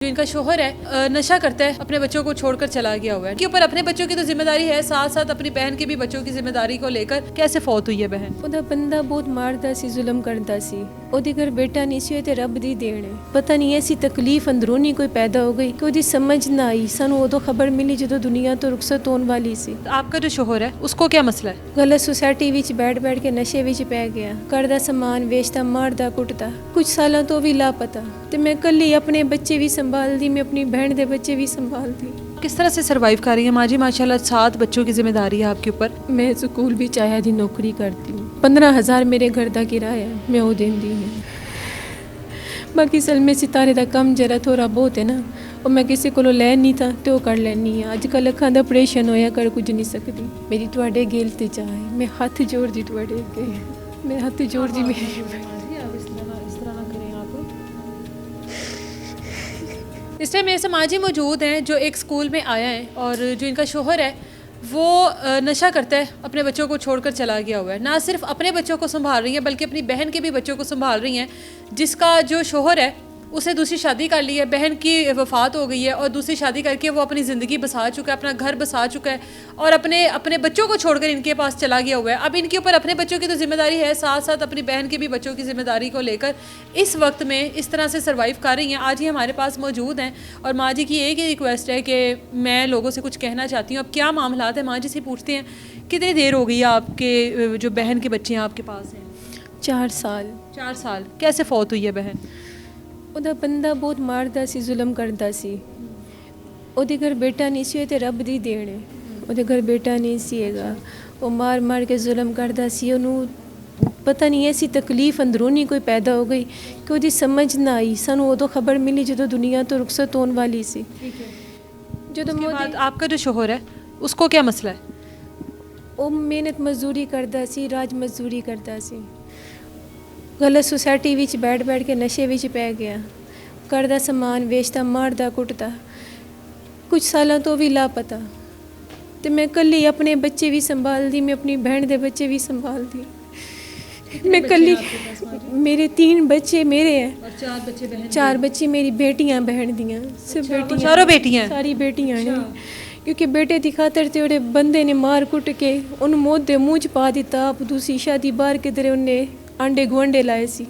जो इनका शोहर है नशा करता है, अपने बच्चों को छोड़कर चला गया हुआ है। के ऊपर अपने बच्चों की तो जिम्मेदारी है, साथ साथ अपनी बहन की भी बच्चों की जिम्मेदारी को लेकर कैसे फौत हुई है बहन। ਉਹਦਾ ਬੰਦਾ ਬਹੁਤ ਮਾਰਦਾ ਸੀ, ਜ਼ੁਲਮ ਕਰਦਾ ਸੀ। ਉਹਦੇ ਘਰ ਬੇਟਾ ਨਹੀਂ ਸੀ, ਤੇ ਰੱਬ ਦੀ ਦੇਣ ਹੈ। ਪਤਾ ਨਹੀਂ ਐਸੀ ਤਕਲੀਫ ਅੰਦਰੂਨੀ ਕੋਈ ਪੈਦਾ ਹੋ ਗਈ ਕਿ ਉਹਦੀ ਸਮਝ ਨਾ ਆਈ। ਸਾਨੂੰ ਉਦੋਂ ਖਬਰ ਮਿਲੀ ਜਦੋਂ ਦੁਨੀਆ ਤੋਂ ਰੁਖਸਤ ਹੋਣ ਵਾਲੀ ਸੀ। आपका जो शोहर है उसको क्या मसला है? ਗਲਤ ਸੁਸਾਇਟੀ ਵਿੱਚ ਬੈਠ ਕੇ ਨਸ਼ੇ ਵਿੱਚ ਪੈ ਗਿਆ। ਘਰ ਦਾ ਸਮਾਨ ਵੇਚਦਾ, ਮਾਰਦਾ, ਕੁੱਟਦਾ। ਕੁਝ ਸਾਲਾਂ ਤੋਂ ਵੀ ਲਾਪਤਾ। ਤੇ ਮੈਂ ਇਕੱਲੀ ਆਪਣੇ ਬੱਚੇ ਵੀ ਸੰਭਾਲਦੀ, मैं अपनी बहन के बच्चे भी संभालती। किस तरह से सरवाइव कर रही है माँ जी? माशाल्लाह 7 बच्चों की जिम्मेदारी है आपके ऊपर। मैं स्कूल भी चाया दी नौकरी करती हूँ। 15,000 मेरे घर का किराया मैं वो देंदी हूँ। बाकी सल में सितारे का कम जरा थोड़ा बहुत है ना, और मैं किसी को लै नहीं था तो कर लैनी हाँ। अजकल अखां दा ऑपरेशन होया, कर कुछ नहीं सकती। मेरी तुहाडे गेल ते चाहे, मैं हथ जोड़ दी तुहाडे अगे, मैं हथ जोड़ दी मेरी। इस टाइम मेरे से माँ जी मौजूद हैं जो एक स्कूल में आया है, और जो इनका शोहर है वो नशा करता है, अपने बच्चों को छोड़कर चला गया हुआ है। ना सिर्फ अपने बच्चों को संभाल रही है बल्कि अपनी बहन के भी बच्चों को संभाल रही हैं। जिसका जो शोहर है उसे दूसरी शादी कर ली है, बहन की वफ़ात हो गई है और दूसरी शादी करके वो अपनी ज़िंदगी बसा चुका है, अपना घर बसा चुका है, और अपने बच्चों को छोड़कर इनके पास चला गया हुआ है। अब इनके ऊपर अपने बच्चों की तो जिम्मेदारी है, साथ साथ अपनी बहन के भी बच्चों की जिम्मेदारी को लेकर इस वक्त में इस तरह से सर्वाइव कर रही हैं। आज ही हमारे पास मौजूद हैं और माँ जी की एक ही रिक्वेस्ट है कि मैं लोगों से कुछ कहना चाहती हूँ। अब क्या मामला है माँ जी से पूछते हैं। कितनी देर हो गई है आपके जो बहन के बच्चे हैं आपके पास हैं? 4 साल। 4 साल। कैसे फौत हुई है बहन? ਉਹਦਾ ਬੰਦਾ ਬਹੁਤ ਮਾਰਦਾ ਸੀ, ਜ਼ੁਲਮ ਕਰਦਾ ਸੀ। ਉਹਦੇ ਘਰ ਬੇਟਾ ਨਹੀਂ ਸੀ, ਤੇ ਰੱਬ ਦੀ ਦੇਣ ਹੈ। ਉਹਦੇ ਘਰ ਬੇਟਾ ਨਹੀਂ ਸੀ ਹੈਗਾ। ਉਹ ਮਾਰ ਕੇ ਜ਼ੁਲਮ ਕਰਦਾ ਸੀ। ਉਹਨੂੰ ਪਤਾ ਨਹੀਂ ਐਸੀ ਤਕਲੀਫ ਅੰਦਰੂਨੀ ਕੋਈ ਪੈਦਾ ਹੋ ਗਈ ਕਿ ਉਹਦੀ ਸਮਝ ਨਾ ਆਈ। ਸਾਨੂੰ ਉਦੋਂ ਖਬਰ ਮਿਲੀ ਜਦੋਂ ਦੁਨੀਆ ਤੋਂ ਰੁਖਸਤ ਹੋਣ ਵਾਲੀ ਸੀ। ਜਦੋਂ मोदी आपका जो शोहर है उसको क्या मसला है? ਉਹ ਮਿਹਨਤ ਮਜ਼ਦੂਰੀ ਕਰਦਾ ਸੀ, ਰਾਜ ਮਜ਼ਦੂਰੀ ਕਰਦਾ ਸੀ। गलत सोसाइटी विच बैठ के नशे विच पै गया। घर का समान वेचता, मारदा, कुटदा। कुछ सालों तो भी लापता। तो मैं कल्ली अपने बच्चे भी संभालती, मैं अपनी बहन के बच्चे भी संभालती। मैं कल्ली, मेरे 3 बच्चे मेरे हैं और 4 बच्चे बहन। 4 बच्चे मेरी बेटियां बहन दियां। सब बेटियां, चारों बेटियां, सारी बेटियां ने। क्योंकि बेटे की खातर ते ओड़े बंदे ने मार कुट के उन्हें मौत दे मुँह च पा दिता। आप दूसरी शादी बाहर किधरे उन्हें आंडे गुआंडे लाए सी,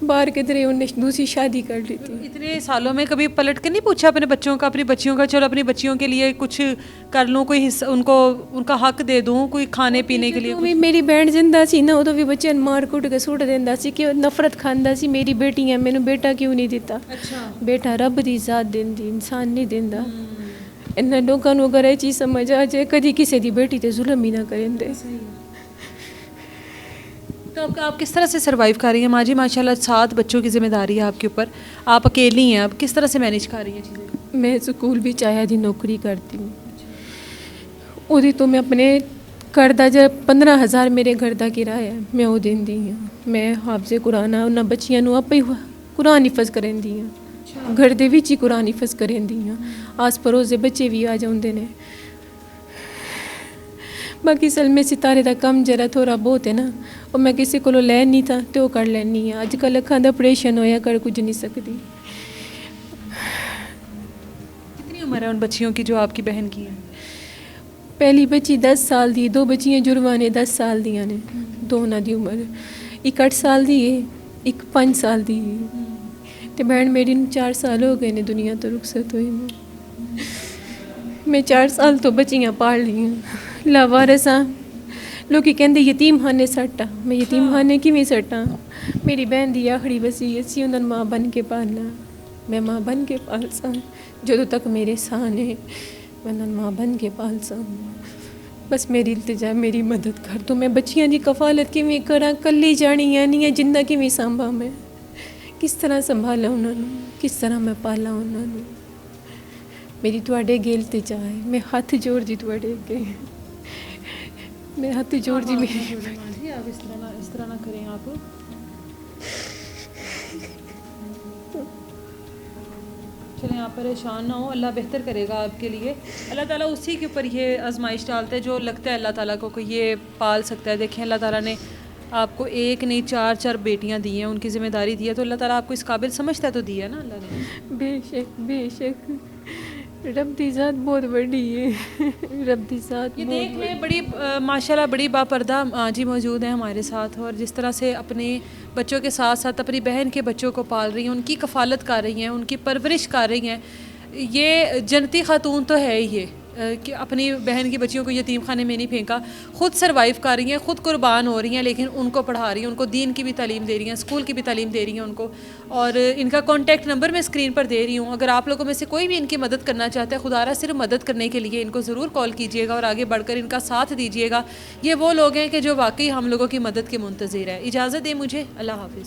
बाहर किधरे उन्हें दूसरी शादी कर ली थी। इतने सालों में कभी पलट कर नहीं पूछा अपने बच्चों का, अपनी बच्चियों का, चलो अपनी बच्चियों के लिए कुछ कर लूँ, कोई हिस्सा उनको उनका हक दे दूँ, कोई खाने पीने के लिए? भी मेरी बहन जिंदा सी ना, उदों भी बच्चे मार कुट के सुट देंदा सी कि नफरत खांदा सी। मेरी बेटी है, मैनू बेटा क्यों नहीं दिता? अच्छा। बेटा बेटा रब दी जात देंदी, इंसान नहीं देंदा। इन्ना लोगों नूं अगर ये चीज़ समझ आ जाए, कदी किसी दी बेटी ते जुल्म ही ना करेंदे। तो आप किस तरह से सर्वाइव कर रही हैं माँ जी? माशाल्लाह 7 बच्चों की जिम्मेदारी है आपके ऊपर, आप अकेली हैं। आप किस तरह से मैनेज कर रही हैं चीज़ें? मैं स्कूल भी चाया दी नौकरी करती हूँ। ਉਹਦੀ तो मैं अपने घर का जो 15,000 मेरे घर का किराया मैं वो देंदी हूँ। मैं हाफज़े कुरान उन्होंने बच्चियों नूं आपे कुरान हिफज करेंदी हूँ। घर दे विच ही कुरान हिफज करेंदी हूँ। आस पड़ोस के बच्चे भी आ जाते हैं। बाकी सल में सितारे का कम जरा थोड़ा बहुत है ना, और मैं किसी को लै नहीं था तो वो कर लैनी हाँ। अजकल अखां दा ऑपरेशन होया, कर कुछ नहीं सकती। कितनी उम्र है उन बच्चियों की जो आपकी बहन की है? पहली बच्ची 10 साल दी, 2 बच्चियां जुड़वा ने 10 साल दियां ने। दोनों की उम्र, एक 8 साल दी है, एक 5 साल दी है। तो बहन मेरी 4 साल हो गए ने दुनिया तो रुखसत हुई में। मैं 4 साल तो बच्चियां पाल ली हूँ। लावारस हाँ। लोग कहते यतीम खाने सट्टा, मैं यतीम खाने किवें सट्टा? मेरी बहन की आखिरी वसीयत सी उन्होंने माँ बन के पालना। मैं माँ बन के पाल सा जो तक मेरे साह ने, मैं उन्होंने माँ बन के पाल सा। बस मेरी इल्तिजा, मेरी मदद कर दो। मैं बच्चियां की कफालत किवें करा? कल्ली जानी है नहीं है, जिंदा किवें सांभा? मैं किस तरह संभाला उन्होंने, किस तरह मैं पाला उन्होंने? मेरी तुहाडे गेल ते चाहे, मैं हथ जोड़ दी तुहाडे अगे, मैं हथ जोड़ दी मेरी। आप इस तरह ना करें। आप चलें, आप परेशान ना हो, अल्लाह बेहतर करेगा आपके लिए। अल्लाह ताला उसी के ऊपर ये आजमाइश डालता है जो लगता है अल्लाह ताला को ये पाल सकता है। देखें अल्लाह ताला ने आपको एक नहीं चार चार बेटियां दी हैं, उनकी जिम्मेदारी दी है, तो अल्लाह ताला आपको इस काबिल समझता है तो दी है ना अल्लाह ने। बेशक बेशक रब दी ज़ात बहुत बड़ी है। रब दी ज़ात ये बहुत देख लें बड़ी माशाल्लाह बड़ी बापर्दा जी मौजूद हैं हमारे साथ, और जिस तरह से अपने बच्चों के साथ साथ अपनी बहन के बच्चों को पाल रही हैं, उनकी कफ़ालत कर रही हैं, उनकी परवरिश कर रही हैं। ये जन्नती खातून तो है ही ये कि अपनी बहन की बच्चियों को यतीम खाने में नहीं फेंका, ख़ुद सर्वाइव कर रही हैं, ख़ुद कुर्बान हो रही हैं, लेकिन उनको पढ़ा रही हैं, उनको दीन की भी तालीम दे रही हैं, स्कूल की भी तालीम दे रही हैं उनको। और इनका कॉन्टैक्ट नंबर मैं स्क्रीन पर दे रही हूँ, अगर आप लोगों में से कोई भी इनकी मदद करना चाहता है, खुदारा सिर्फ मदद करने के लिए इनको ज़रूर कॉल कीजिएगा और आगे बढ़कर इनका साथ दीजिएगा। ये वो लोग हैं कि जो वाकई हम लोगों की मदद के मुंतज़िर है। इजाज़त दें मुझे, अल्लाह हाफ़िज़।